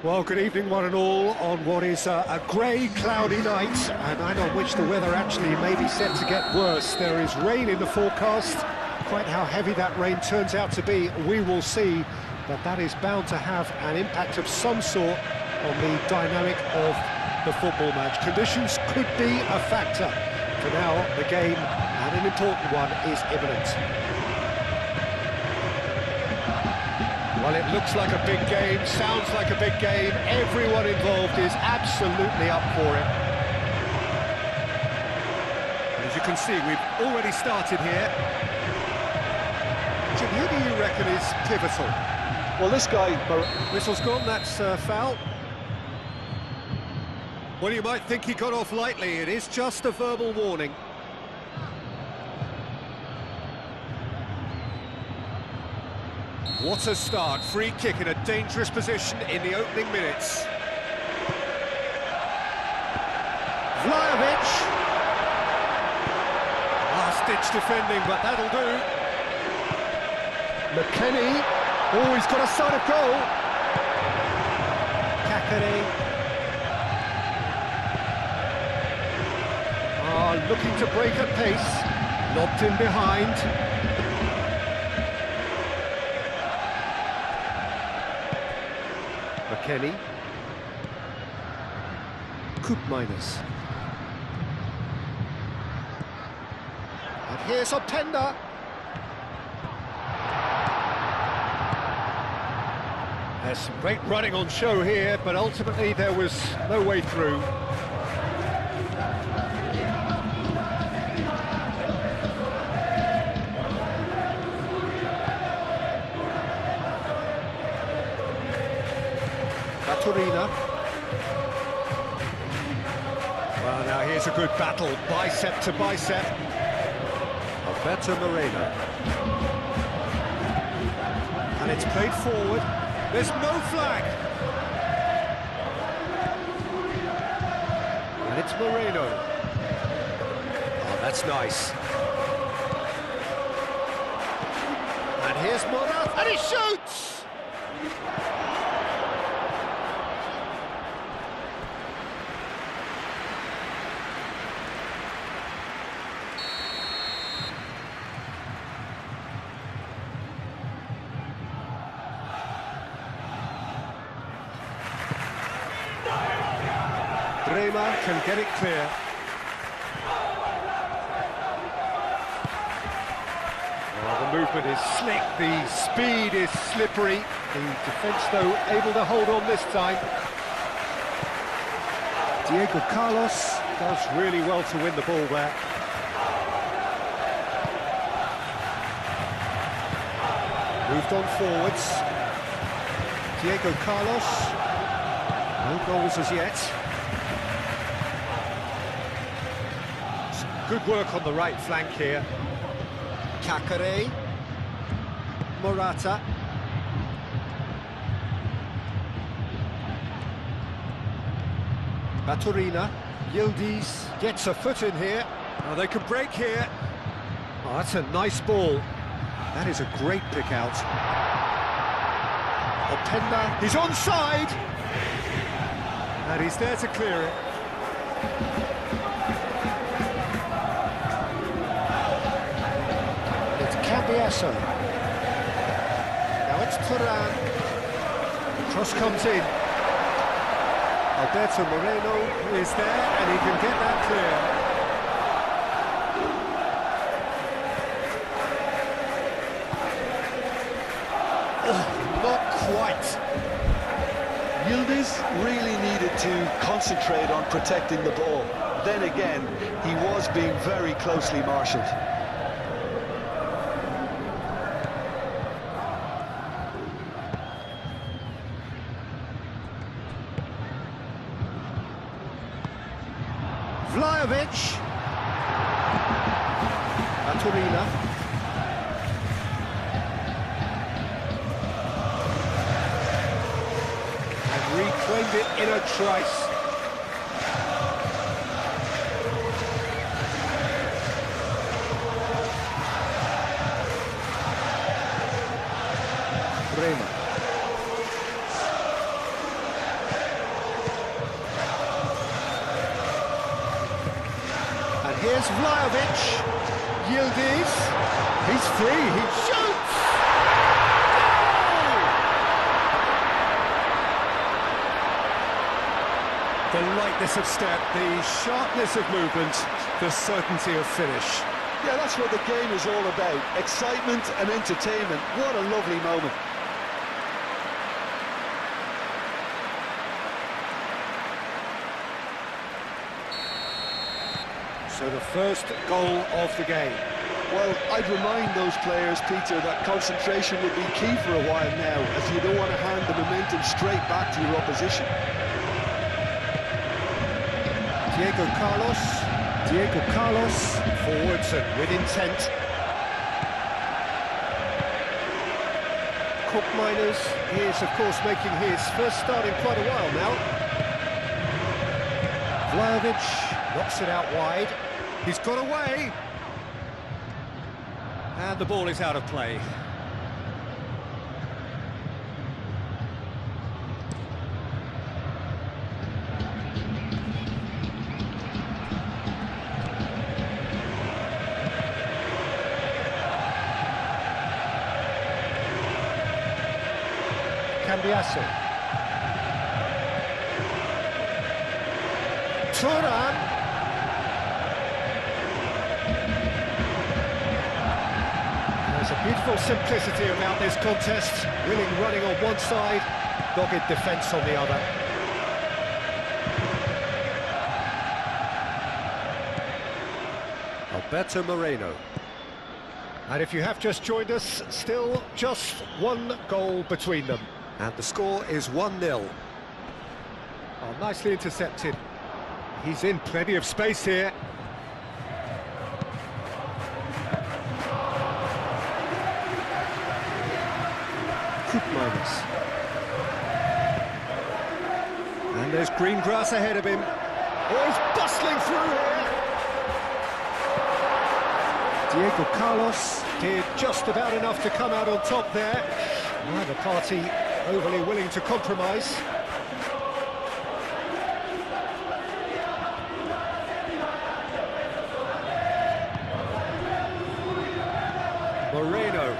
Well, good evening one and all on what is a grey, cloudy night, a night on which the weather actually may be set to get worse. There is rain in the forecast. Quite how heavy that rain turns out to be, we will see, but that is bound to have an impact of some sort on the dynamic of the football match. Conditions could be a factor. For now, the game, and an important one, is imminent. Well, it looks like a big game, sounds like a big game. Everyone involved is absolutely up for it. And as you can see, we've already started here. Jim, who do you reckon is pivotal? Well, this guy... Whistle's gone, that's foul. Well, you might think he got off lightly. It is just a verbal warning. What a start, free kick in a dangerous position in the opening minutes. Vlahovic. Last-ditch defending, but that'll do. McKennie. Oh, he's got a sight of goal. Kakari. Looking to break at pace. Lobbed in behind. McKennie. Koopmeiners. And here's Openda. There's some great running on show here, but ultimately there was no way through. Baturina. Well, now here's a good battle, bicep to bicep. Alberto Moreno. And it's played forward. There's no flag. And it's Moreno. Oh, that's nice. And here's Morata, and he shoots! Can get it clear. Oh, the movement is slick, the speed is slippery. The defence, though, able to hold on this time. Diego Carlos does really well to win the ball there. Moved on forwards. Diego Carlos. No goals as yet. Good work on the right flank here. Kakare. Morata. Baturina. Yildiz gets a foot in here. Oh, they could break here. Oh, that's a nice ball. That is a great pick out. Openda. He's onside. And he's there to clear it. Cambiasso. Now it's Turan. The cross comes in. Alberto Moreno is there and he can get that clear. Oh, not quite. Yildiz really needed to concentrate on protecting the ball. Then again, he was being very closely marshalled. Vlahovic. Baturina. And reclaimed it in a trice. Rema. Vlahovic, Yildiz, he's free, he shoots! The lightness of step, the sharpness of movement, the certainty of finish. Yeah, that's what the game is all about. Excitement and entertainment. What a lovely moment. So the first goal of the game. Well, I'd remind those players, Peter, that concentration will be key for a while now, as you don't want to hand the momentum straight back to your opposition. Diego Carlos, forwards and with intent. Miners is, of course, making his first start in quite a while now. Vlahovic knocks it out wide. He's got away. And the ball is out of play. Cambiasso. Turan. There's a beautiful simplicity about this contest. Willing running on one side, dogged defence on the other. Alberto Moreno. And if you have just joined us, still just one goal between them. And the score is 1-0. Oh, nicely intercepted. He's in plenty of space here. Minus. And there's green grass ahead of him. Oh, he's bustling through here. Diego Carlos did just about enough to come out on top there. Neither party overly willing to compromise. Moreno.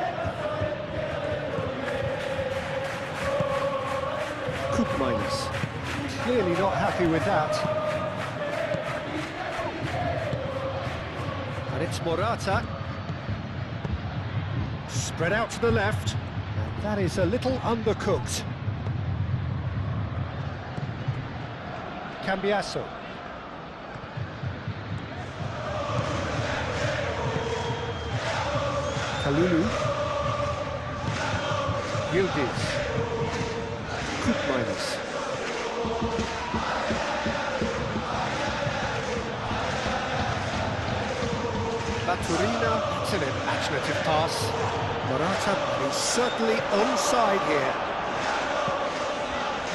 Minus. Clearly not happy with that. And it's Morata. Spread out to the left. And that is a little undercooked. Cambiasso. Kalulu. Yildiz. Minus. Baturina, it's an imaginative pass. Morata is certainly onside here.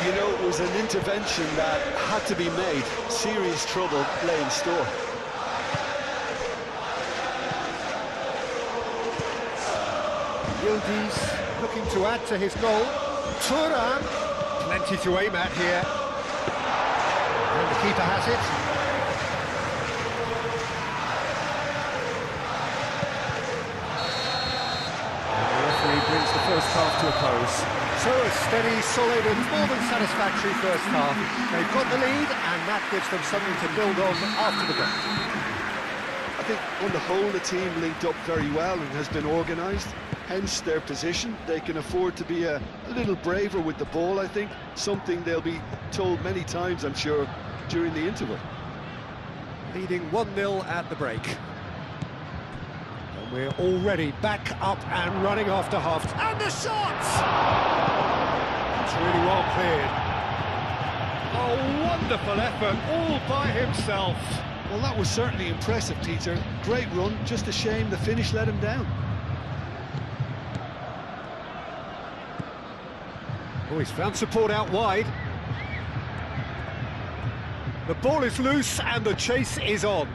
You know, it was an intervention that had to be made. Serious trouble lay in store. Yildiz looking to add to his goal. Turan. Plenty to aim at here. And the keeper has it. And the referee brings the first half to a close. So a steady, solid and more than satisfactory first half. They've got the lead and that gives them something to build on after the break. I think on the whole the team linked up very well and has been organised. Hence their position. They can afford to be a little braver with the ball, I think. Something they'll be told many times, I'm sure, during the interval. Leading 1-0 at the break. And we're already back up and running after half. And the shot! It's really well cleared. A wonderful effort, all by himself. Well, that was certainly impressive, Peter. Great run, just a shame the finish let him down. Oh, he's found support out wide. The ball is loose and the chase is on.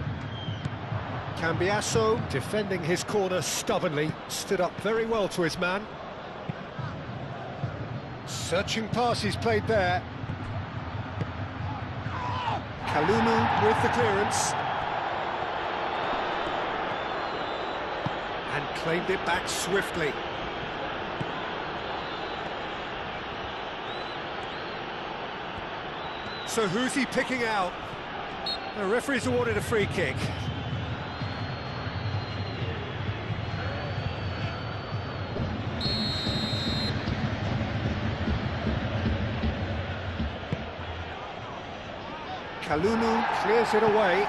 Cambiasso, defending his corner stubbornly, stood up very well to his man. Searching pass he's played there. Kalulu with the clearance. and claimed it back swiftly. So who's he picking out? The referee's awarded a free kick. Kalulu clears it away.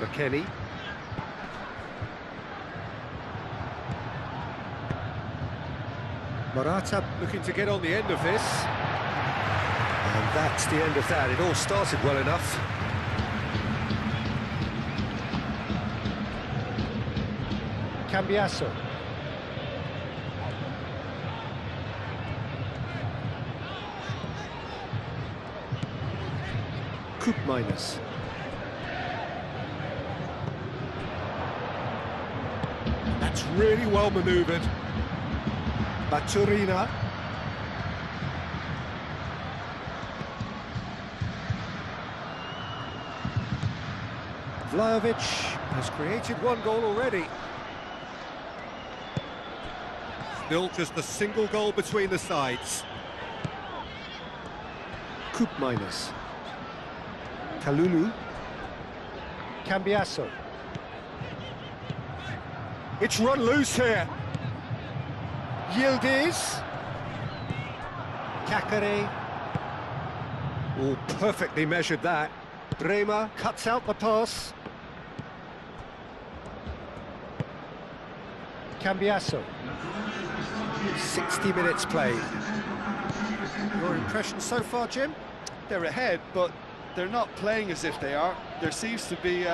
McKennie. Morata looking to get on the end of this. And that's the end of that. It all started well enough. Cambiasso. Minus. That's really well manoeuvred. Baturina. Vlahovic has created one goal already. Still just a single goal between the sides. Minus. Kalulu. Cambiasso. It's run loose here. Yildiz. Kakare. Oh, perfectly measured that. Bremer cuts out the pass. Cambiasso. 60 minutes played. Your impression so far, Jim? They're ahead, but they're not playing as if they are. There seems to be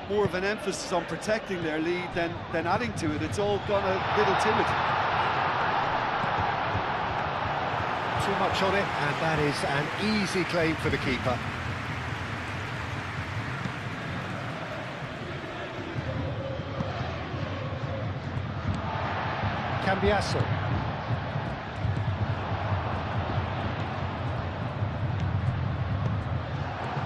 more of an emphasis on protecting their lead than adding to it. It's all gone a little timid. Too much on it, and that is an easy claim for the keeper. Cambiasso.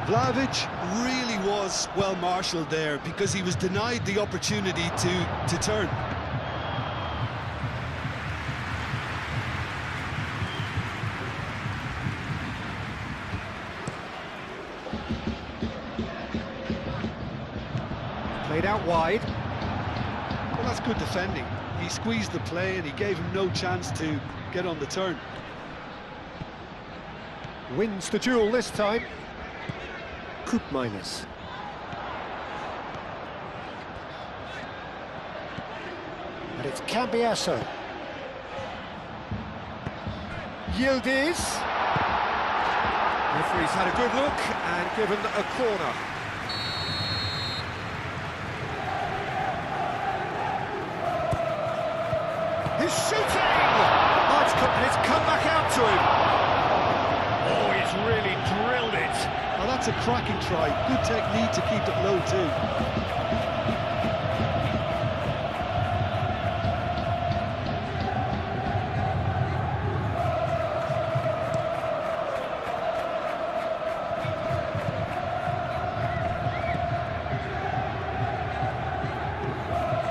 Vlahovic really was well marshalled there because he was denied the opportunity to turn. Played out wide. Well, that's good defending. He squeezed the play and he gave him no chance to get on the turn. Wins the duel this time. Minus. And it's Cambiasso. Yildiz. Referee's had a good look and given a corner. He's shooting! Oh, it's come back out to him. Oh, he's really drilled it. Oh, that's a cracking try. Good technique to keep it low too.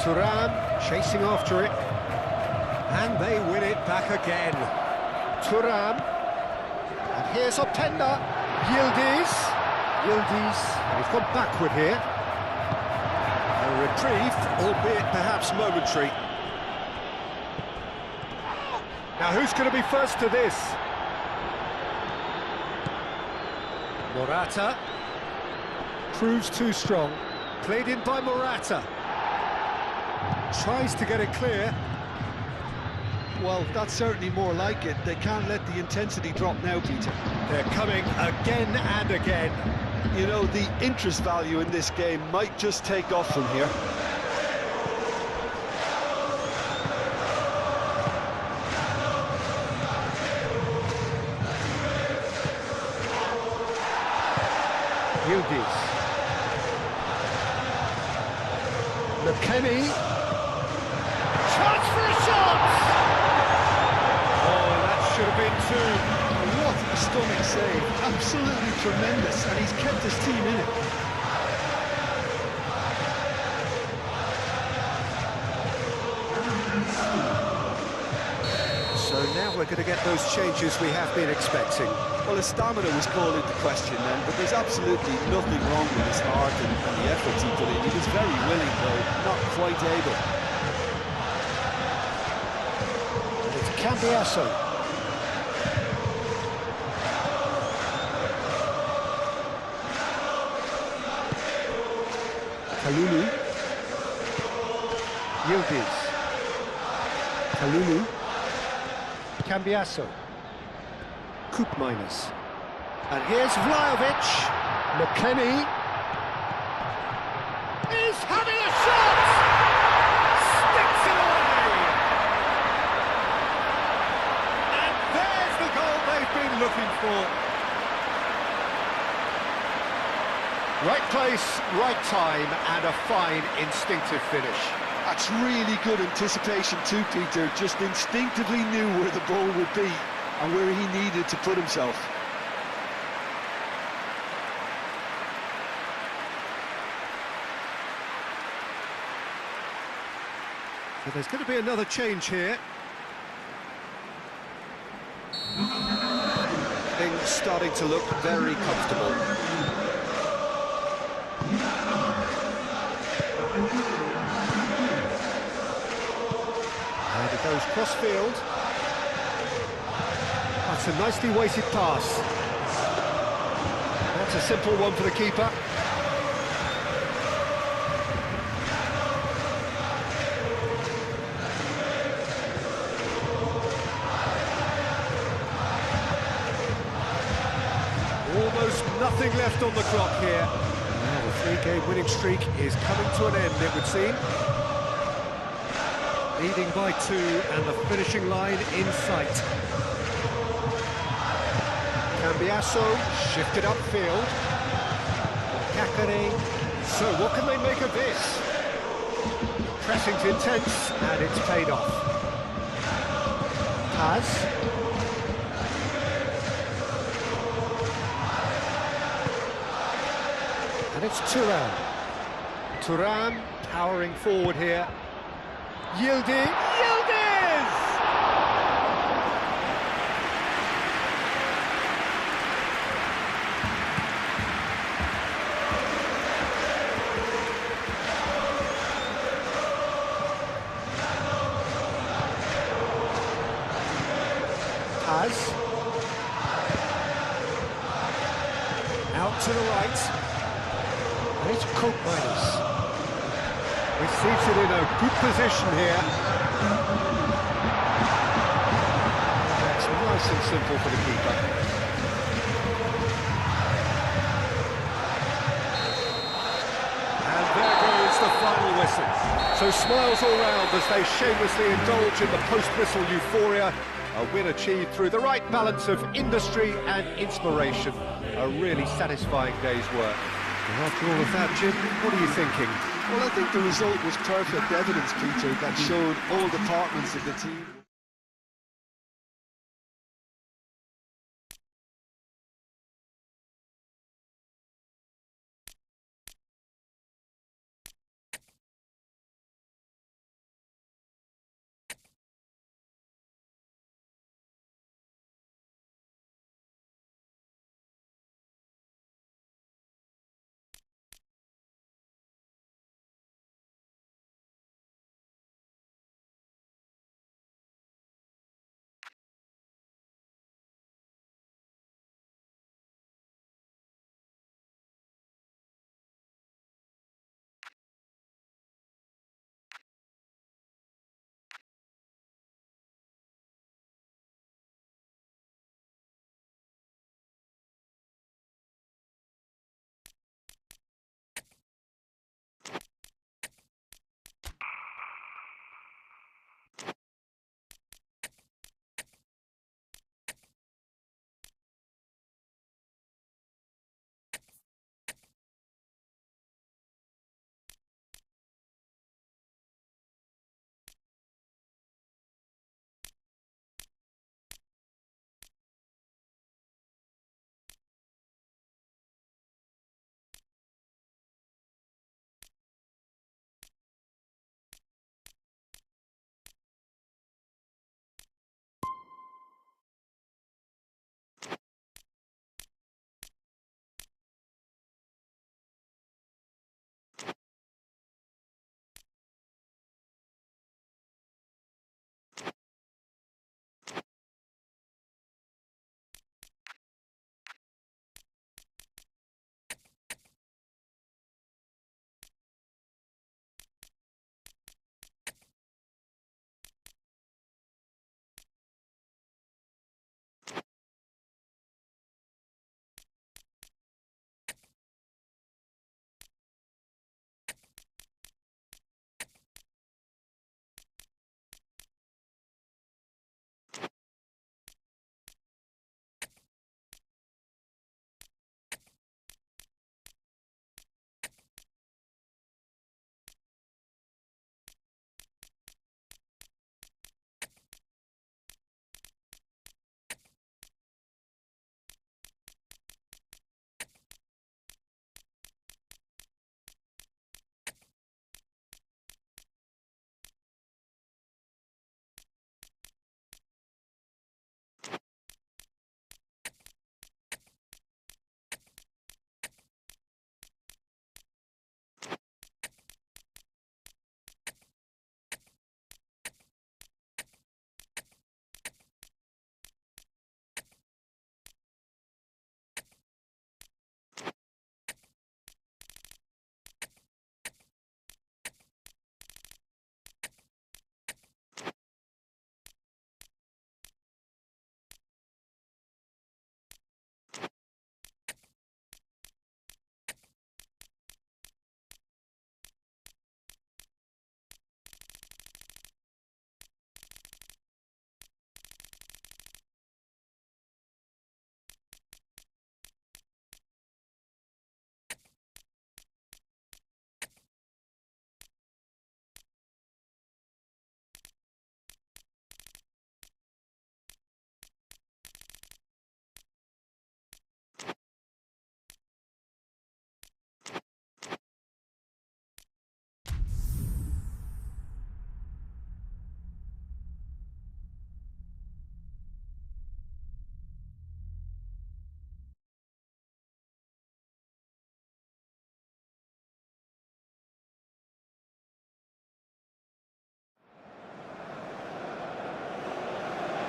Thuram chasing after it. And they win it back again. Thuram. And here's Openda. Yildiz, and he's gone backward here. A reprieve, albeit perhaps momentary. Now who's going to be first to this? Morata. Proves too strong. Played in by Morata. Tries to get it clear. Well, that's certainly more like it. They can't let the intensity drop now, Peter. They're coming again and again. You know, the interest value in this game might just take off from here. Yildiz. McKennie. Chance for a shot! Oh, that should have been two. What stomach save, absolutely tremendous, and he's kept his team in it. So now we're going to get those changes we have been expecting. Well, his stamina was called into question then, but there's absolutely nothing wrong with his heart and the efforts he put in. He was very willing, though, not quite able. It's Cambiasso. Kalulu. Yildiz. Kalulu. Cambiasso. Koopmeiners. And here's Vlahovic. McKennie is having a shot! Sticks it away! And there's the goal they've been looking for. Right place, right time, and a fine instinctive finish. That's really good anticipation too, Peter. Just instinctively knew where the ball would be and where he needed to put himself. So there's going to be another change here. Things starting to look very comfortable. And it goes cross-field. That's a nicely weighted pass. That's a simple one for the keeper. Almost nothing left on the clock here. Now the three-game winning streak is coming to an end, it would seem. Leading by 2 and the finishing line in sight. Cambiasso shifted upfield. Kakare. So what can they make of this? Pressing's intense and it's paid off. Paz. And it's Thuram. Thuram powering forward here. Yildiz! Paz. Out to the right. And it's Koopmeiners. Receives it in a good position here. That's nice and simple for the keeper. And there goes the final whistle. So smiles all round as they shamelessly indulge in the post-whistle euphoria. A win achieved through the right balance of industry and inspiration. A really satisfying day's work. And after all of that, Jim, what are you thinking? Well, I think the result was perfect evidence, Peter, that showed all departments of the team.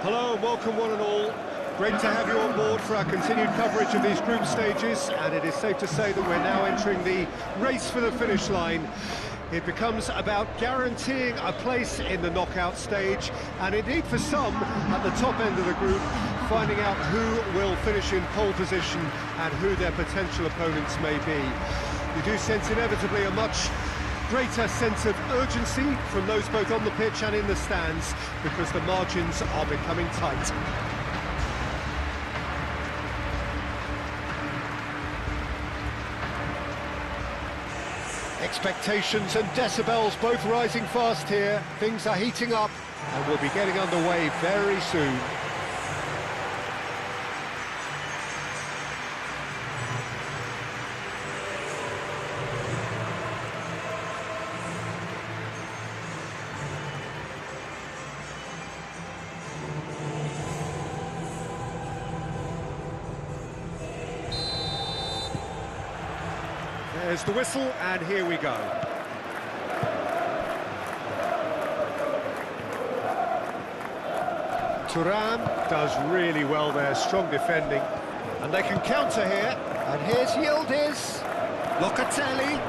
Hello and welcome one and all. Great to have you on board for our continued coverage of these group stages, and it is safe to say that we're now entering the race for the finish line. It becomes about guaranteeing a place in the knockout stage, and indeed for some, at the top end of the group, finding out who will finish in pole position and who their potential opponents may be. You do sense inevitably a much greater sense of urgency from those both on the pitch and in the stands, because the margins are becoming tight. Expectations and decibels both rising fast here. Things are heating up and we'll be getting underway very soon. There's the whistle, and here we go. Thuram does really well there, strong defending. And they can counter here. And here's Yildiz. Locatelli.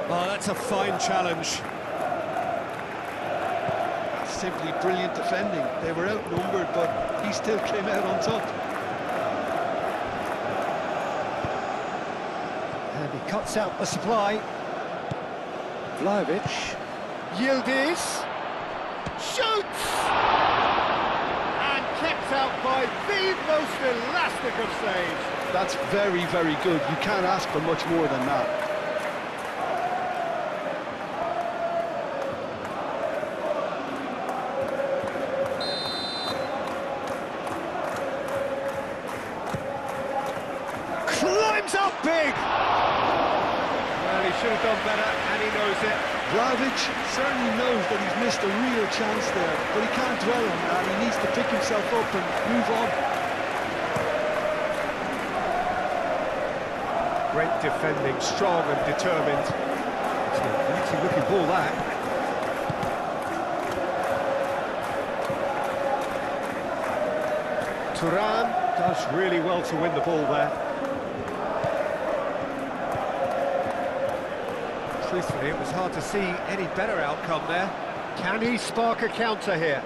Oh, that's a fine challenge. Simply brilliant defending. They were outnumbered, but he still came out on top. And he cuts out the supply. Vlahovic. Yildiz. Shoots! And kept out by the most elastic of saves. That's very, very good. You can't ask for much more than that. Climbs up big! Well, he should have done better, and he knows it. Vlahovic certainly knows that he's missed a real chance there, but he can't dwell on that. He needs to pick himself up and move on. Great defending, strong and determined. It's a fancy looking ball, that. Thuram does really well to win the ball there. Truthfully, it was hard to see any better outcome there. Can he spark a counter here?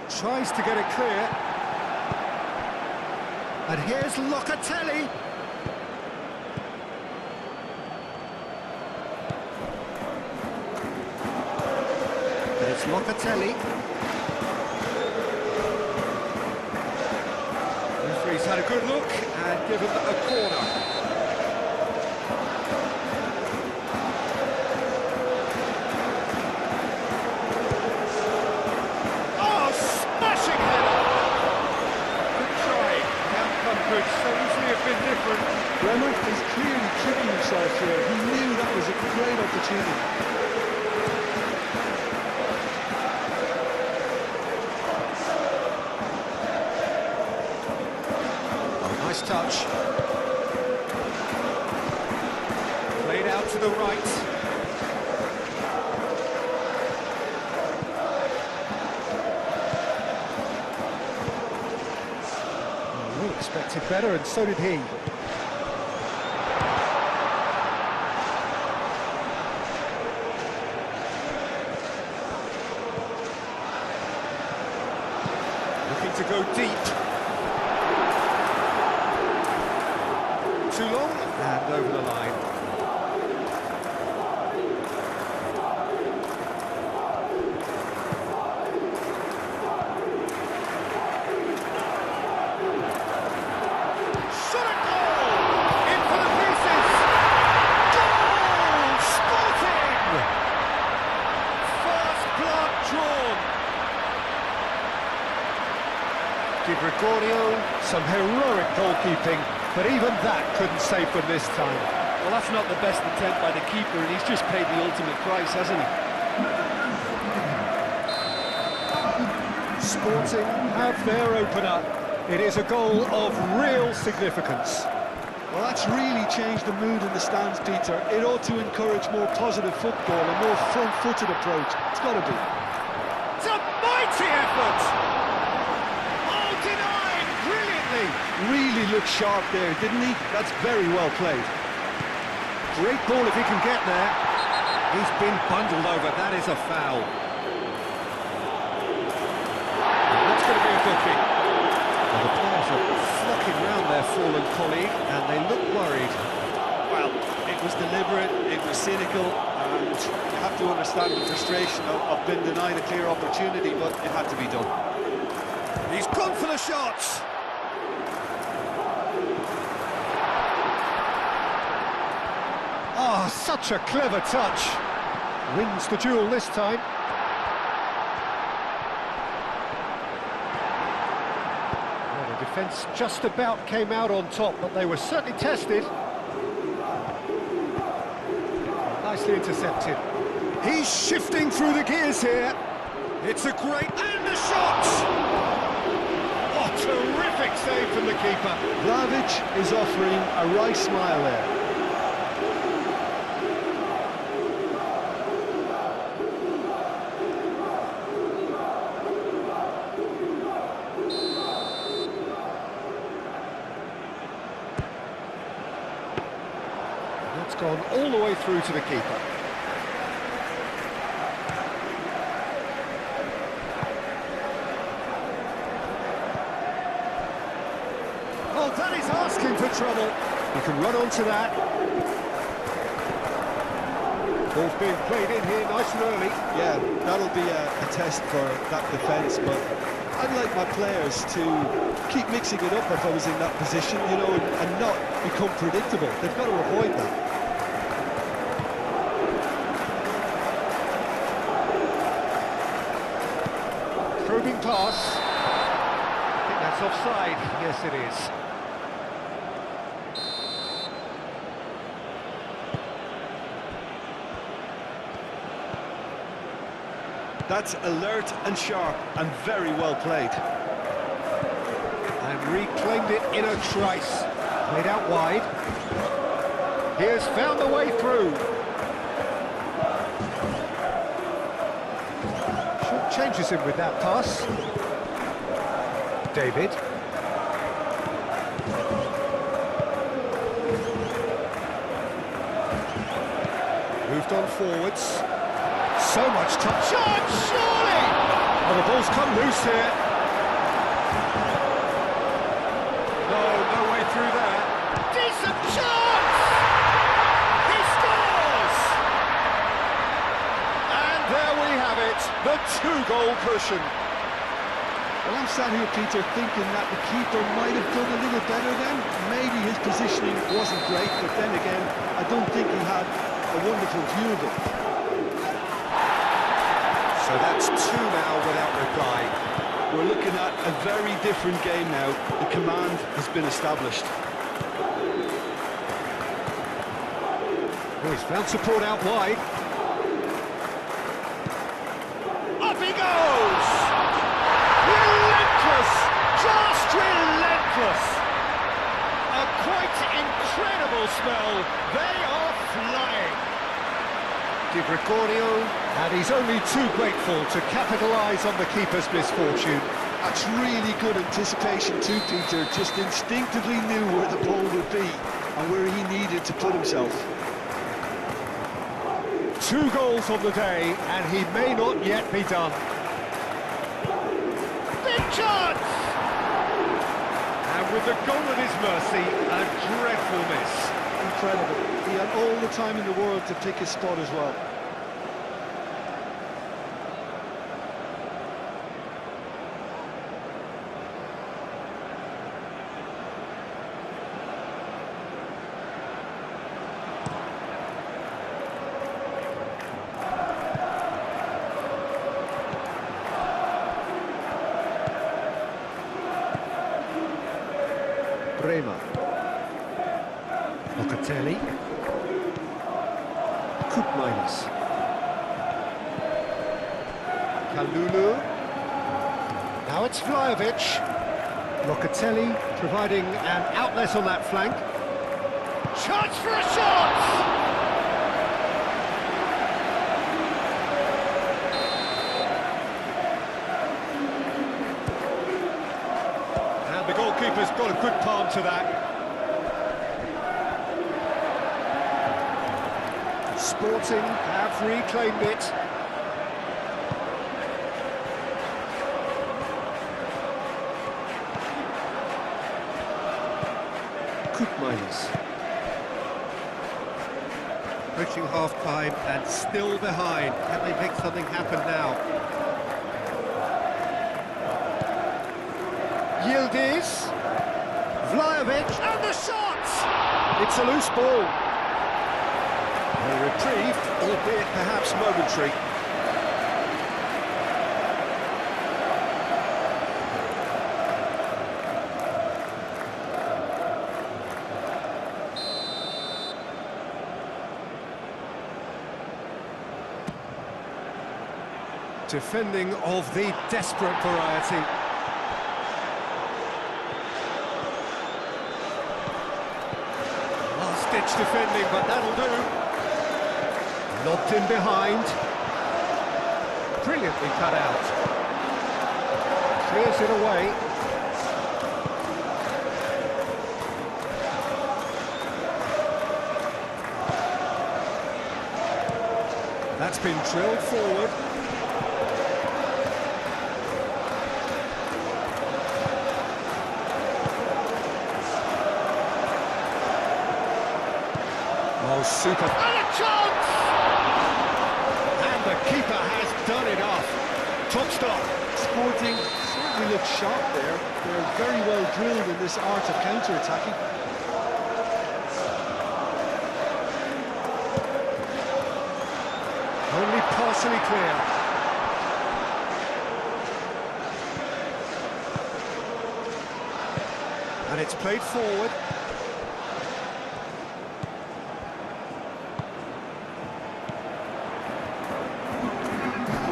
Tries to get it clear. And here's Locatelli. And it's Locatelli. Referee's had a good look and given a corner. Could so easily have been different. Bremer is clearly tricking himself here. He knew that was a great opportunity. Oh, nice touch. Played out to the right. Expected better, and so did he. Looking to go deep. Too long, and over the line. Di Gregorio, some heroic goalkeeping, but even that couldn't save them this time. Well, that's not the best attempt by the keeper, and he's just paid the ultimate price, hasn't he? Sporting have their opener. It is a goal of real significance. Well, that's really changed the mood in the stands, Peter. It ought to encourage more positive football, a more front-footed approach. It's got to be. It's a mighty effort! effort. Oh, denied brilliantly. Really looked sharp there, didn't he? That's very well played. Great ball if he can get there. He's been bundled over. That is a foul. That's going to be a booking. Well, the players are flocking round their fallen colleague, and they look worried. Well, it was deliberate, it was cynical, and you have to understand the frustration of being denied a clear opportunity, but it had to be done. He's gone for the shots. Oh, such a clever touch. Wins the duel this time. Well, the defence just about came out on top, but they were certainly tested. Nicely intercepted. He's shifting through the gears here. It's a great... and the shot! Oh, terrific save from the keeper. Vlahovic is offering a wry smile there. That's gone all the way through to the keeper. Oh, that is asking for trouble. You can run onto that. Ball's being played in here nice and early. Yeah, that'll be a test for that defence, but I'd like my players to keep mixing it up if I was in that position, you know, and not become predictable. They've got to avoid that. Probing pass. I think that's offside. Yes, it is. That's alert and sharp and very well played. And reclaimed it in a trice. Played out wide. He has found the way through. Short changes him with that pass. David. Moved on forwards. So much touch. Shot, surely! Oh, the ball's come loose here. No way through there. Decent chance! He scores! And there we have it, the two-goal cushion. Well, I'm sat here, Peter, thinking that the keeper might have done a little better then. Maybe his positioning wasn't great, but then again, I don't think he had a wonderful view of it. So that's two now without reply. We're looking at a very different game now. The command has been established. Oh, he's found support out wide. Up he goes! Relentless! Just relentless! A quite incredible spell. They are flying. Di Gregorio, and he's only too grateful to capitalise on the keeper's misfortune. That's really good anticipation too, Peter. Just instinctively knew where the ball would be and where he needed to put himself. 2 goals on the day, and he may not yet be done. Big chance! And with the goal at his mercy, a dreadful miss. Incredible. He had all the time in the world to pick his spot as well. Bremer. Locatelli. Koopmeiners. Kalulu. Now it's Vlahovic. Locatelli providing an outlet on that flank. Chance for a shot! got a good palm to that. Sporting have reclaimed it. Approaching half-time and still behind. Can they make something happen now? Yildiz, Vlahovic, and the shot! It's a loose ball. A reprieve, albeit perhaps momentary. Defending of the desperate variety. Last-ditch defending, but that'll do. Lobbed in behind. Brilliantly cut out. Clears it away. That's been drilled forward. Oh, super. And a chance! And the keeper has done it off. Top stop. Sporting certainly look sharp there. They're very well drilled in this art of counter-attacking. Only partially clear. And it's played forward.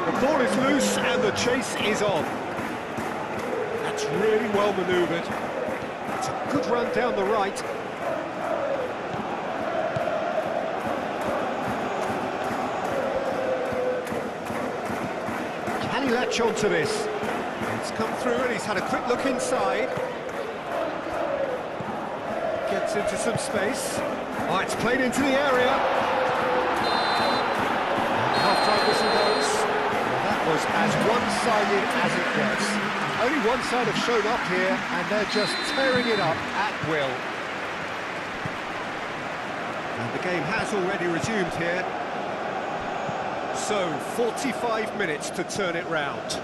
The ball is loose and the chase is on. That's really well manoeuvred. It's a good run down the right. Can he latch on to this? It's come through and he's had a quick look inside. Gets into some space. Oh, it's played into the area. And half-time whistle goes. That was as one-sided as it gets. Only one side have shown up here, and they're just tearing it up at will. And the game has already resumed here. So, 45 minutes to turn it round.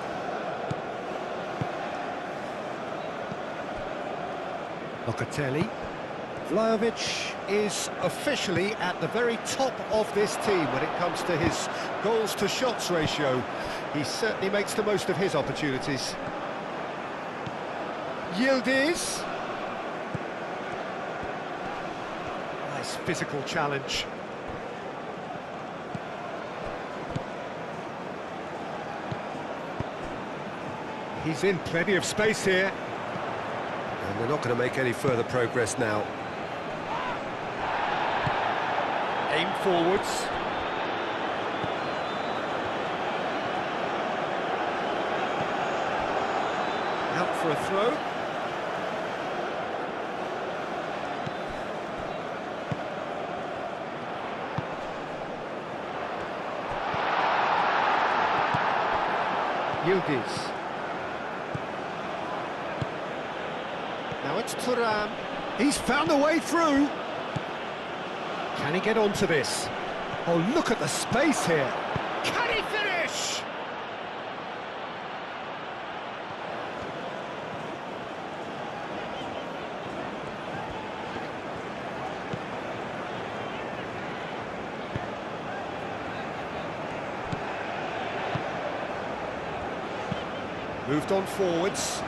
Locatelli. Vlahovic is officially at the very top of this team when it comes to his goals-to-shots ratio. He certainly makes the most of his opportunities. Yildiz. Nice physical challenge. He's in plenty of space here. And they're not going to make any further progress now. Aim forwards. Out for a throw. Yildiz. Now it's Thuram. He's found the way through. Can he get onto this? Oh, look at the space here. Can he finish? Moved on forwards.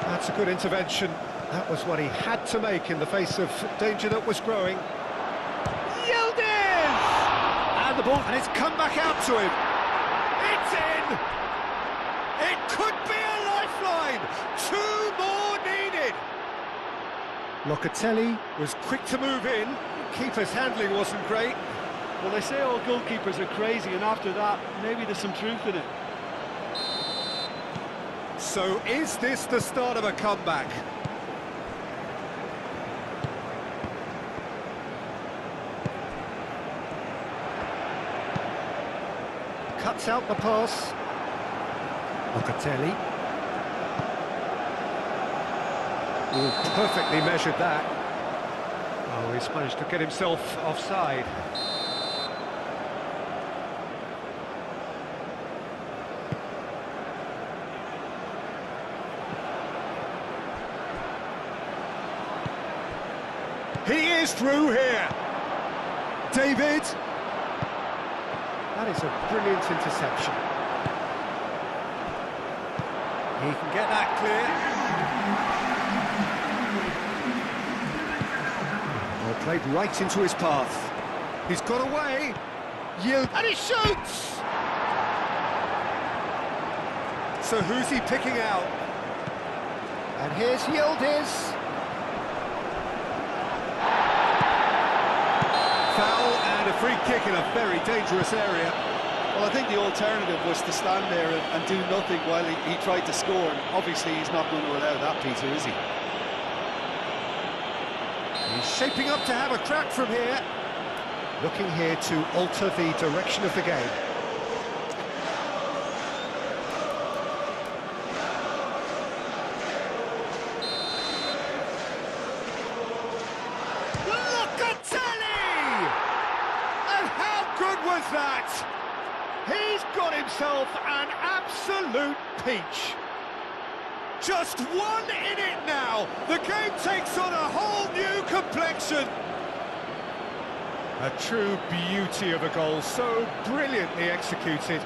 That's a good intervention. That was what he had to make in the face of danger that was growing. Yildiz! And the ball, and it's come back out to him. It's in! It could be a lifeline! 2 more needed! Locatelli was quick to move in. Keeper's handling wasn't great. Well, they say all goalkeepers are crazy, and after that, maybe there's some truth in it. So is this the start of a comeback? Cuts out the pass. Locatelli. Oh, perfectly measured that. Oh, he's managed to get himself offside. He is through here. David. That is a brilliant interception. He can get that clear. Well, played right into his path. He's got away. And he shoots! So who's he picking out? And here's Yildiz. Foul and a free kick in a very dangerous area. Well, I think the alternative was to stand there and do nothing while he tried to score. And obviously, he's not going to allow that, Peter, is he? He's shaping up to have a crack from here. Looking here to alter the direction of the game. Was that? He's got himself an absolute peach. Just one in it now. The game takes on a whole new complexion. A true beauty of a goal, so brilliantly executed.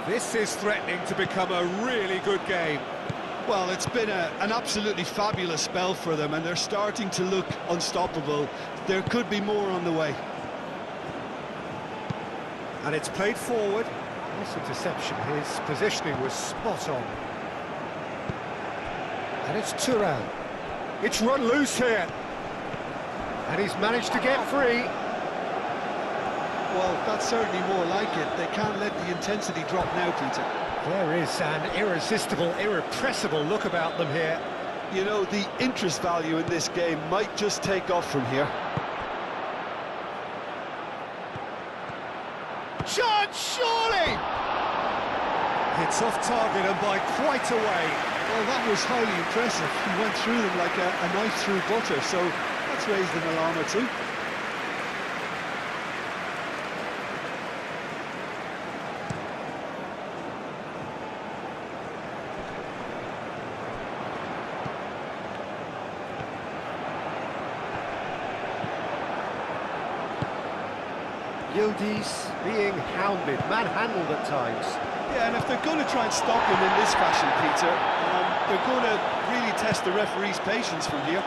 This is threatening to become a really good game. Well, it's been an absolutely fabulous spell for them, and they're starting to look unstoppable. There could be more on the way. And it's played forward. Nice interception. His positioning was spot on. And it's Thuram. It's run loose here. And he's managed to get free. Well, that's certainly more like it. They can't let the intensity drop now, Peter. There is an irresistible, irrepressible look about them here. You know, the interest value in this game might just take off from here. Chance, surely! It's off target and by quite a way. Well, that was highly impressive. He went through them like a knife through butter, so that's raised an alarm or two. Yildiz being hounded, manhandled at times. Yeah, and if they're going to try and stop him in this fashion, Peter, they're going to really test the referee's patience from here.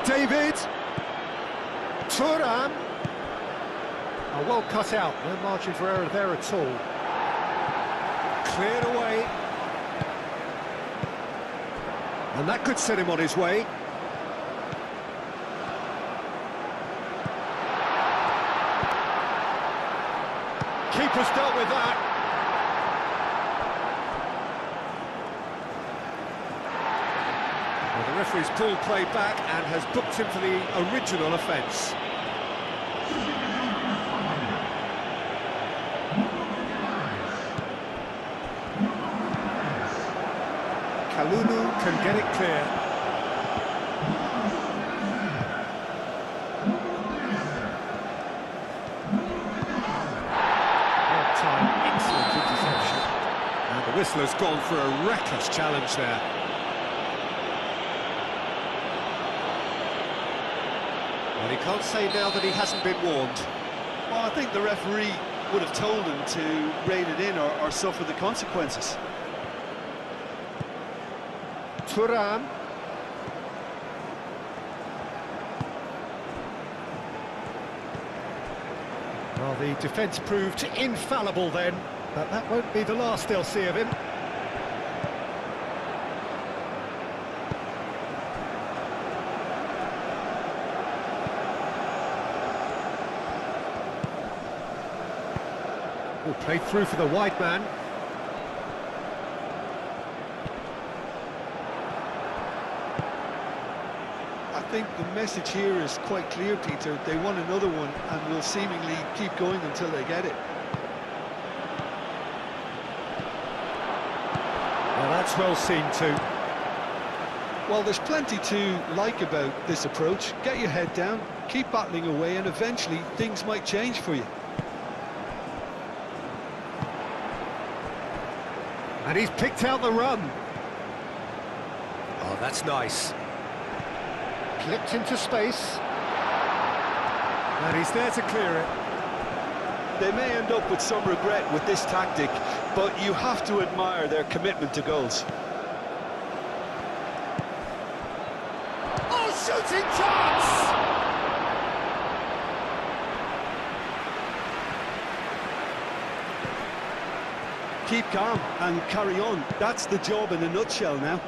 David! Thuram! Oh, well cut out, no margin for error there at all. Cleared away. And that could set him on his way. Keeper's dealt with that. Well, the referee's pulled play back and has booked him for the original offence. Kalulu can get it clear. The whistler's gone for a reckless challenge there. Well, he can't say now that he hasn't been warned. Well, I think the referee would have told him to rein it in or suffer the consequences. Thuram. Well, the defence proved infallible then. But that won't be the last they'll see of him. Oh, played through for the wide man. I think the message here is quite clear, Peter. They want another one and will seemingly keep going until they get it. Well, that's well seen too. Well, there's plenty to like about this approach. Get your head down, keep battling away, and eventually things might change for you. And he's picked out the run. Oh, that's nice. Clipped into space. And he's there to clear it. They may end up with some regret with this tactic, but you have to admire their commitment to goals. Oh, shooting chance! Keep calm and carry on. That's the job in a nutshell now.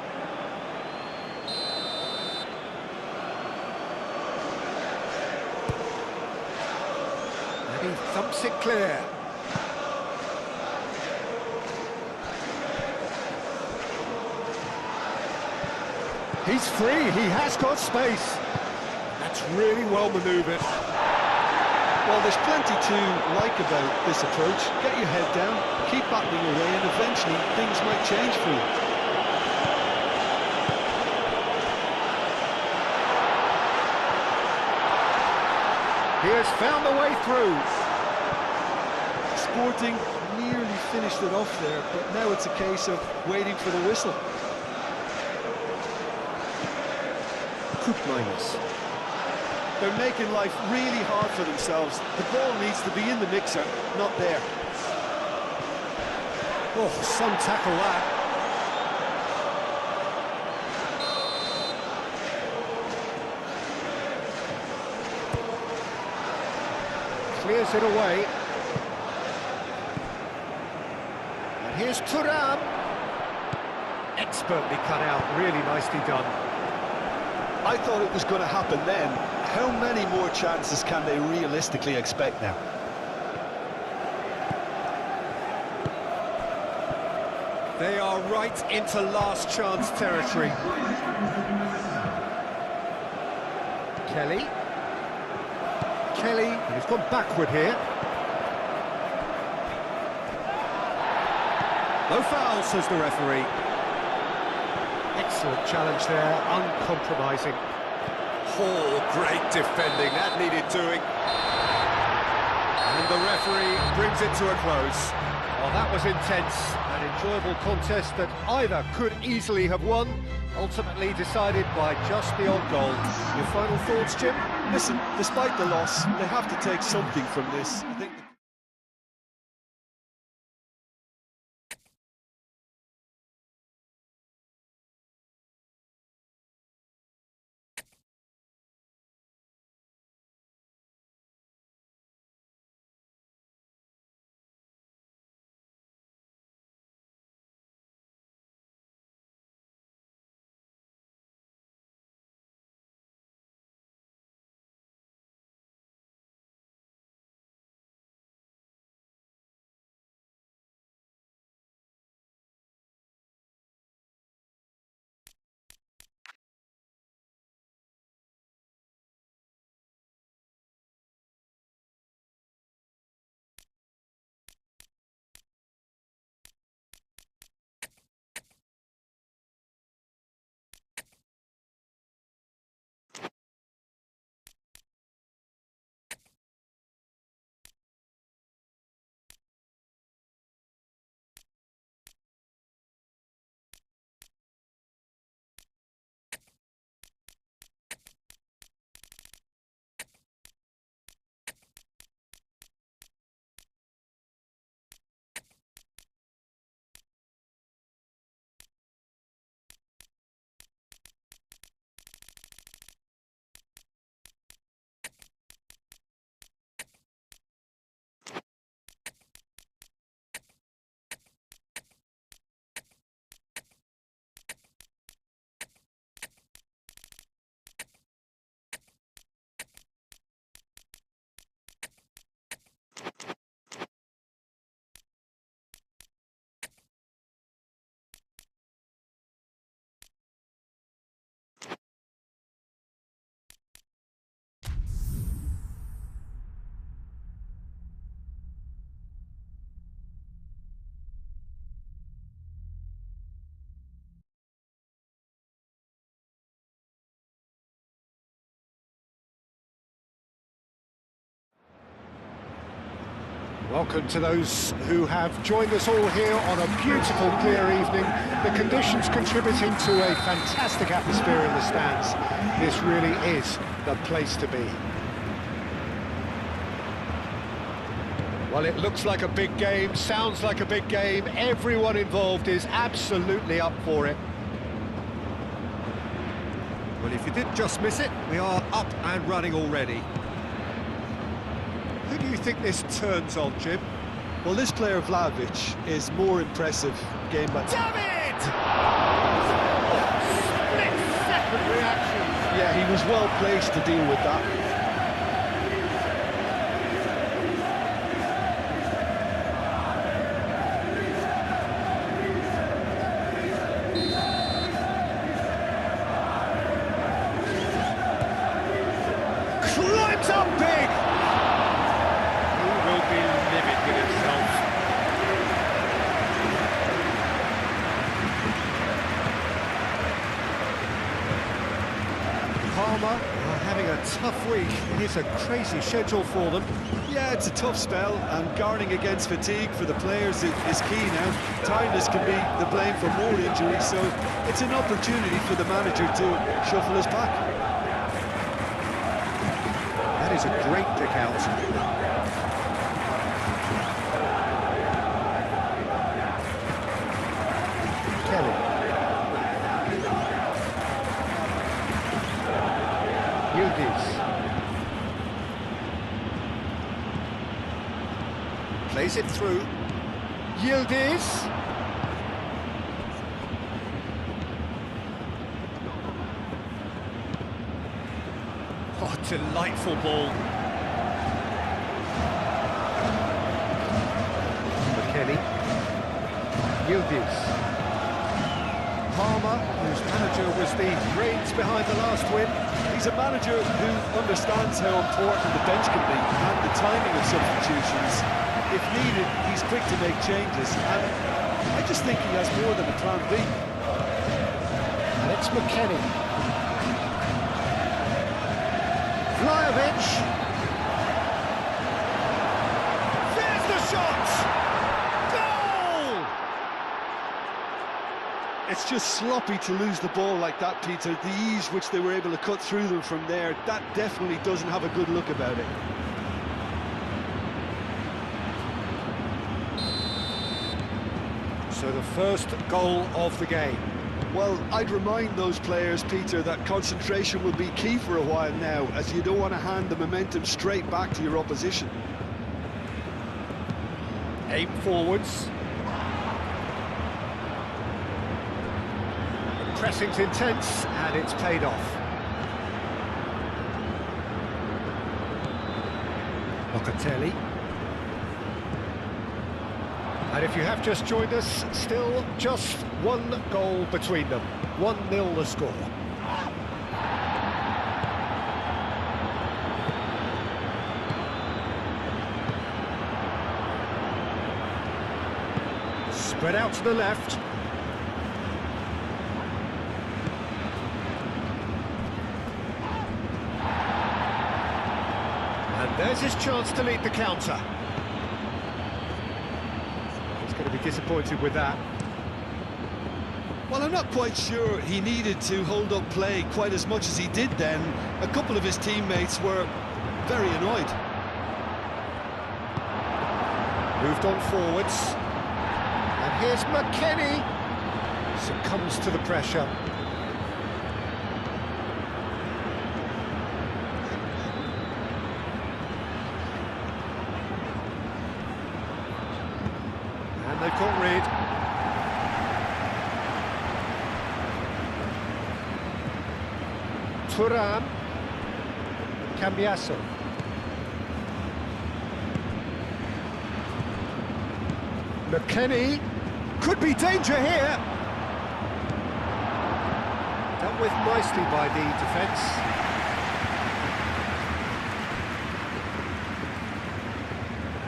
And he thumps it clear. He's free, he has got space. That's really well manoeuvred. Well, there's plenty to like about this approach. Get your head down, keep battling away, and eventually things might change for you. He has found a way through. Sporting nearly finished it off there, but now it's a case of waiting for the whistle. Minus. They're making life really hard for themselves. The ball needs to be in the mixer, not there. Oh, some tackle that. Clears it away. And here's Thuram. Expertly cut out, really nicely done. I thought it was going to happen then. How many more chances can they realistically expect now? They are right into last chance territory. Kelly. And he's gone backward here. No foul, says the referee. Excellent challenge there, uncompromising. Oh, great defending, that needed doing. And the referee brings it to a close. Well, that was intense, an enjoyable contest that either could easily have won, ultimately decided by just the odd goal. Your final thoughts, Jim? Listen, despite the loss, they have to take something from this. I think Welcome to those who have joined us all here on a beautiful, clear evening. The conditions contributing to a fantastic atmosphere in the stands. This really is the place to be. Well, it looks like a big game, sounds like a big game. Everyone involved is absolutely up for it. Well, if you did just miss it, we are up and running already. Who do you think this turns on, Jim? Well, this player, Vlahovic, is more impressive game by David! Split-second reaction. Yeah, he was well placed to deal with that. Climbs up big! He will be livid with himself. Palmer are having a tough week. It is a crazy schedule for them. Yeah, it's a tough spell, and guarding against fatigue for the players is key now. Tiredness can be the blame for more injuries, so it's an opportunity for the manager to shuffle his pack. That is a great pick out. Kelly. Yildiz. Plays it through. Yildiz. Oh, delightful ball. McKennie. Yildiz. Palmer, whose manager was the brains behind the last win. He's a manager who understands how important the bench can be and the timing of substitutions. If needed, he's quick to make changes, and I just think he has more than a plan B. And it's McKennie. Vlahovic. There's the shot! Goal! It's just sloppy to lose the ball like that, Peter. The ease which they were able to cut through them from there, that definitely doesn't have a good look about it. So the first goal of the game. Well, I'd remind those players, Peter, that concentration will be key for a while now, as you don't want to hand the momentum straight back to your opposition. Aim forwards. The pressing's intense, and it's paid off. Locatelli. And if you have just joined us, still just one goal between them. 1-0 the score. Spread out to the left. And there's his chance to lead the counter. Going to be disappointed with that. Well, I'm not quite sure he needed to hold up play quite as much as he did then. A couple of his teammates were very annoyed. Moved on forwards. And here's McKennie. Succumbs to the pressure. And they've got rid. Thuram. Cambiasso. McKennie. Could be danger here. Dealt with nicely by the defence.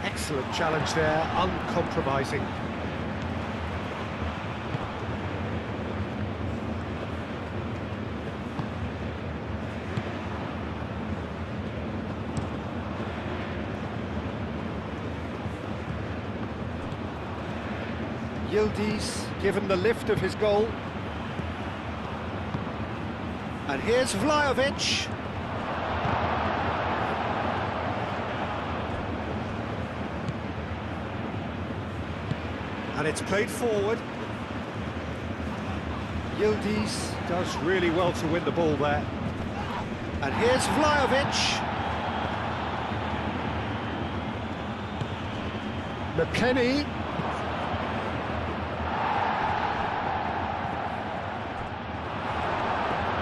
Excellent challenge there, uncompromising. Yildiz given the lift of his goal. And here's Vlahovic. And it's played forward. Yildiz does really well to win the ball there. And here's Vlahovic. McKennie.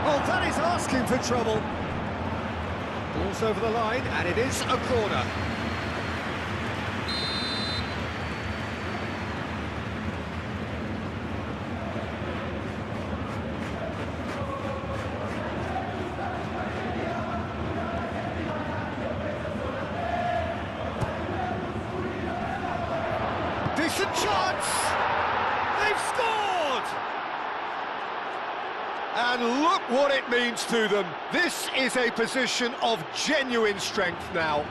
Oh, that is asking for trouble. Ball's over the line, and it is a corner. Decent chance! They've scored! And look what it means to them. This is a position of genuine strength now.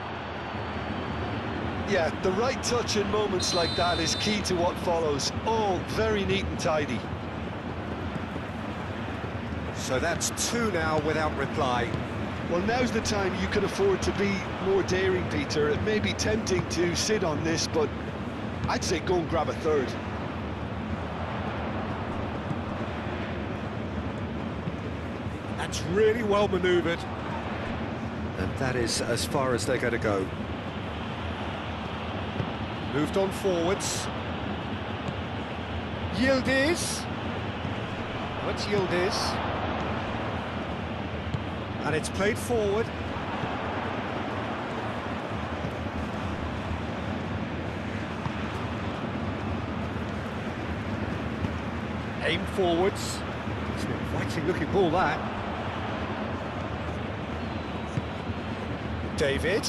Yeah, the right touch in moments like that is key to what follows. All very neat and tidy. So that's two now without reply. Well, now's the time you can afford to be more daring, Peter. It may be tempting to sit on this, but I'd say go and grab a third. That's really well manoeuvred. And that is as far as they're going to go. Moved on forwards. Yildiz. Oh, it's Yildiz. And it's played forward. Aim forwards. It's an inviting looking ball, that. David.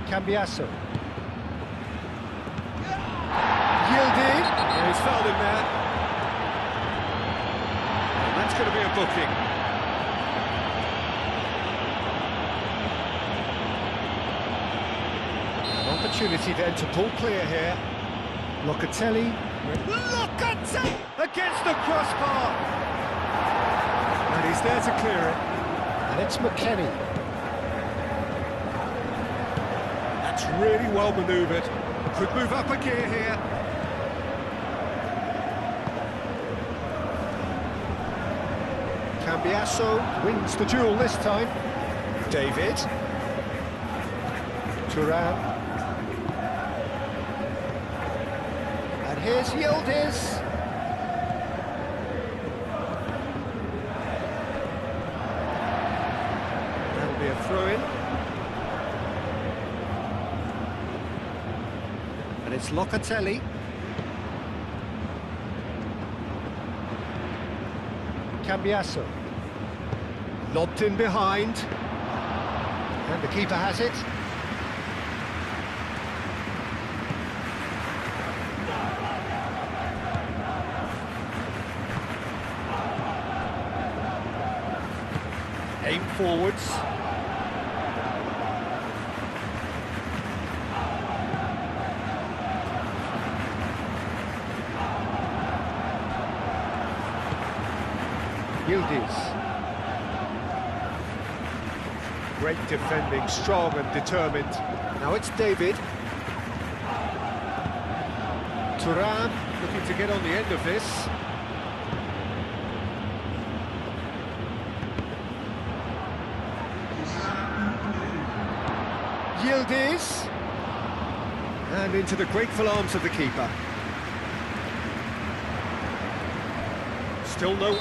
Cambiasso. Yildiz. And he's fouled him there. And that's going to be a booking. An opportunity then to pull clear here. Locatelli. Locatelli against the crossbar. And he's there to clear it. And it's McKennie. That's really well manoeuvred. Could move up a gear here. Cambiasso wins the duel this time. David. Thuram. And here's Yildiz. That'll be a throw-in. And it's Locatelli. Cambiasso. Lobbed in behind. And the keeper has it. Aim forwards. Yildiz. Great defending, strong and determined. Now it's David. Thuram looking to get on the end of this. Yildiz. And into the grateful arms of the keeper. Still no...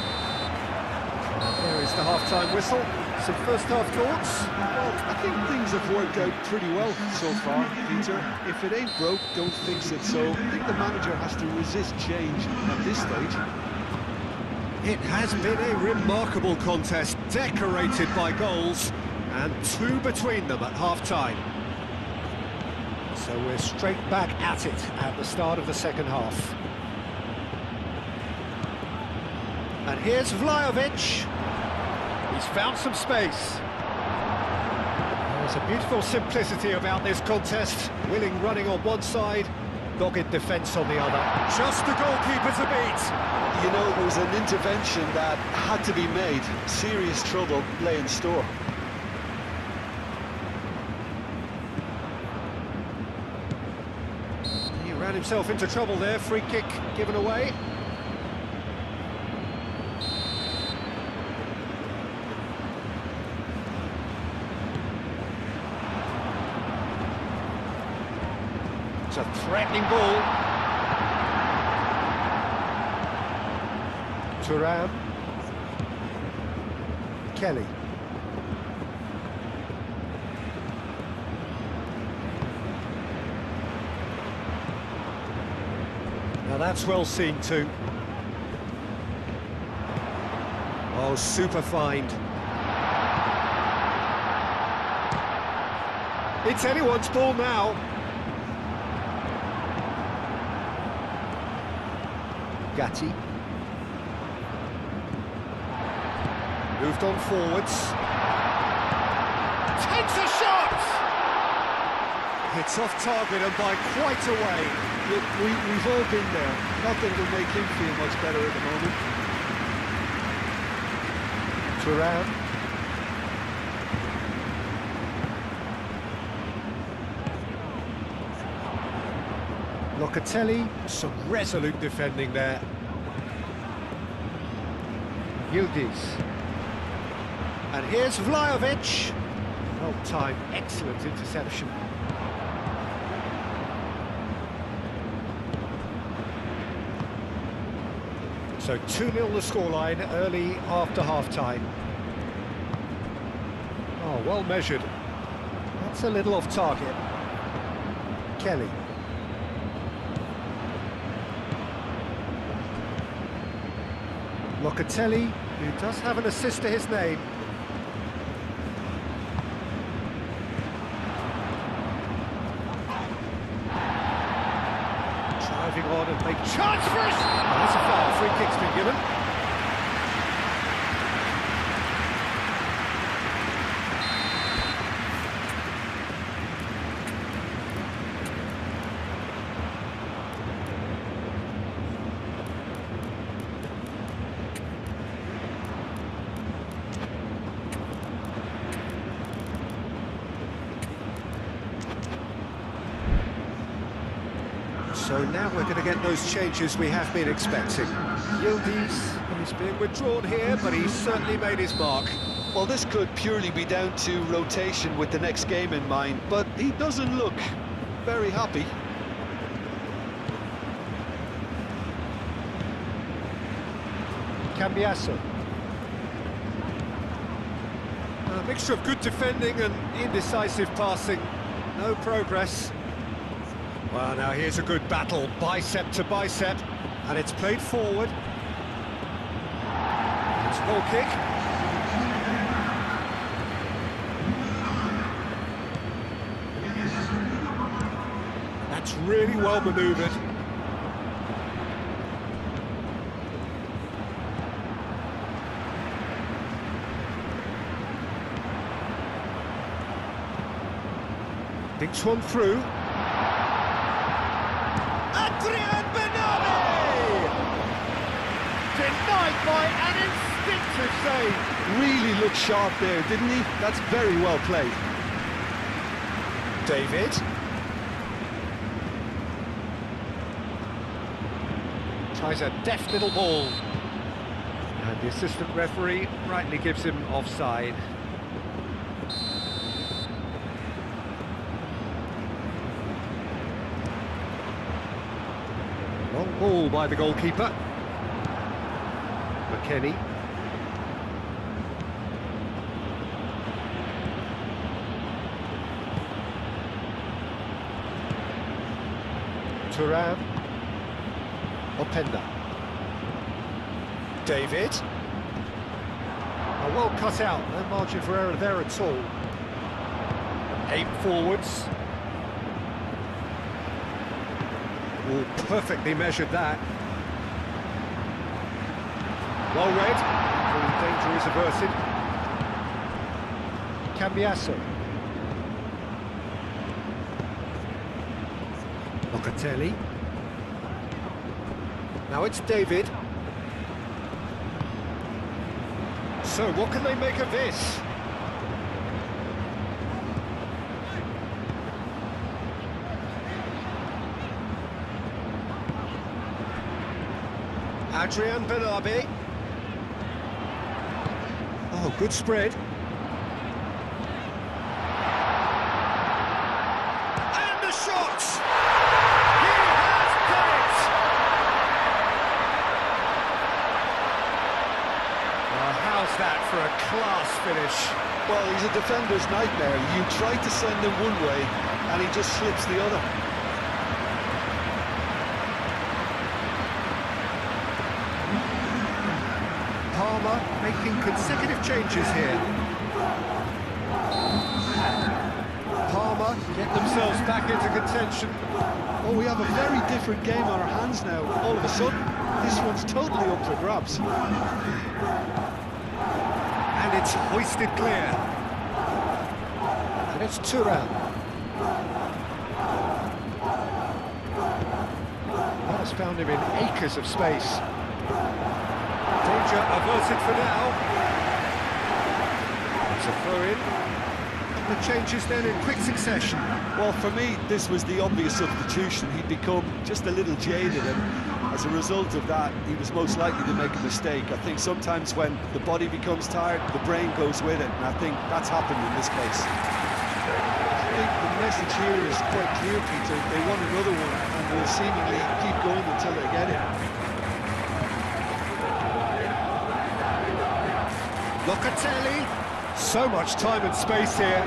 There is the half-time whistle. Some first-half thoughts? Well, I think things have worked out pretty well so far, Peter. If it ain't broke, don't fix it. So I think the manager has to resist change at this stage. It has been a remarkable contest, decorated by goals, and two between them at half-time. So we're straight back at it at the start of the second half. And here's Vlahovic. He's found some space. There's a beautiful simplicity about this contest. Willing running on one side, Dogged defence on the other. Just the goalkeeper to beat. You know, it was an intervention that had to be made. Serious trouble lay in store. He ran himself into trouble there. Free kick given away. It's a threatening ball. Thuram. Kelly. Now that's well seen too. Oh, super find. It's anyone's ball now. Gatti. Moved on forwards. Takes a shot! It's off target and by quite a way. Look, we've all been there. Nothing will make him feel much better at the moment. Thuram. Locatelli, some resolute defending there. Yildiz. And here's Vlahovic. Well timed, excellent interception. So 2-0 the scoreline early after half-time. Oh, well measured. That's a little off target. Kelly. Locatelli, who does have an assist to his name. Driving on and make chance for us! Oh, that's a foul, free kick's been given. So now we're going to get those changes we have been expecting. Yildiz is being withdrawn here, but he's certainly made his mark. Well, this could purely be down to rotation with the next game in mind, but he doesn't look very happy. Cambiasso. A mixture of good defending and indecisive passing. No progress. Well, now here's a good battle, bicep to bicep, and it's played forward. It's a goal kick. That's really well manoeuvred. Dinks one through. Denied by an instinctive save. Really looked sharp there, didn't he? That's very well played. David. Tries a deft little ball. And the assistant referee rightly gives him offside. Long ball by the goalkeeper. Kenny. Thuram. Openda. David. Well cut out, no margin for error there at all. Aim forwards. Oh, perfectly measured that. Well read, the danger is averted. Cambiasso. Locatelli. Now it's David. So what can they make of this? Adrian Benabe. Oh, good spread. And the shot! He has done it! Well, how's that for a class finish? Well, he's a defender's nightmare. You try to send him one way, and he just slips the other. Palmer making consecutive changes here. Palmer get themselves back into contention. Oh, we have a very different game on our hands now. All of a sudden, this one's totally up for grabs. And it's hoisted clear. And it's Thuram. That has found him in acres of space. Danger averted for now. It's a throw-in. The changes then in quick succession. Well, for me, this was the obvious substitution. He'd become just a little jaded, and as a result of that, he was most likely to make a mistake. I think sometimes when the body becomes tired, the brain goes with it, and I think that's happened in this case. I think the message here is quite clear, Peter. They want another one, and will seemingly keep going until they get it. Locatelli. So much time and space here.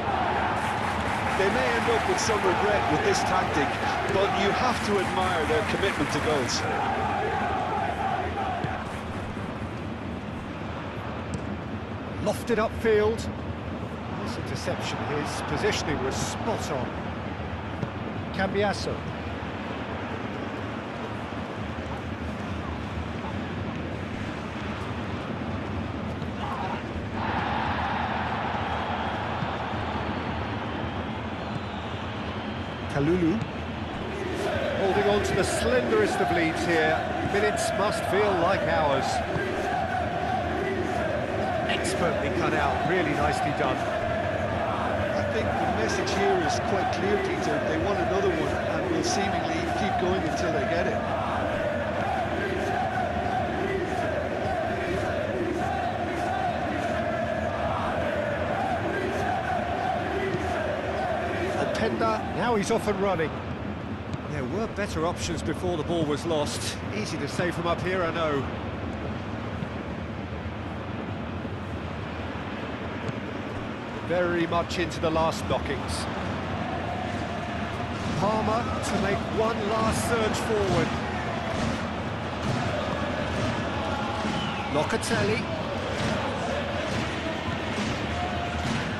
They may end up with some regret with this tactic, but you have to admire their commitment to goals. Lofted upfield. This interception, his positioning was spot on. Cambiasso. Kalulu, holding on to the slenderest of leads here. Minutes must feel like hours. Expertly cut out, really nicely done. I think the message here is quite clear, Peter. They want another one, and will seemingly keep going until they get it. Now he's off and running. There were better options before the ball was lost. Easy to say from up here, I know. Very much into the last knockings. Palmer to make one last surge forward. Locatelli.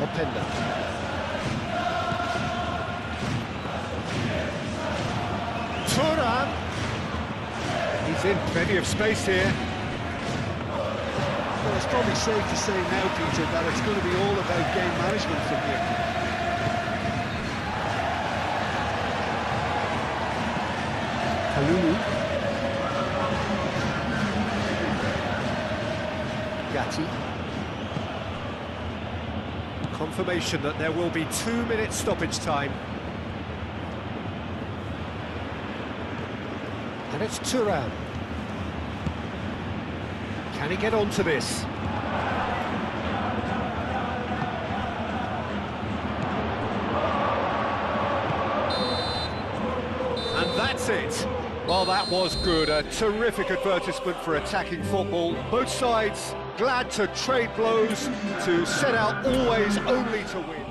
Openda. Thuram. He's in plenty of space here. Well, it's probably safe to say now, Peter, that it's going to be all about game management from here. Kalulu. Gatti. Confirmation that there will be 2 minutes stoppage time. And it's Thuram. Can he get onto this? And that's it. Well, that was good. A terrific advertisement for attacking football. Both sides glad to trade blows, to set out always only to win.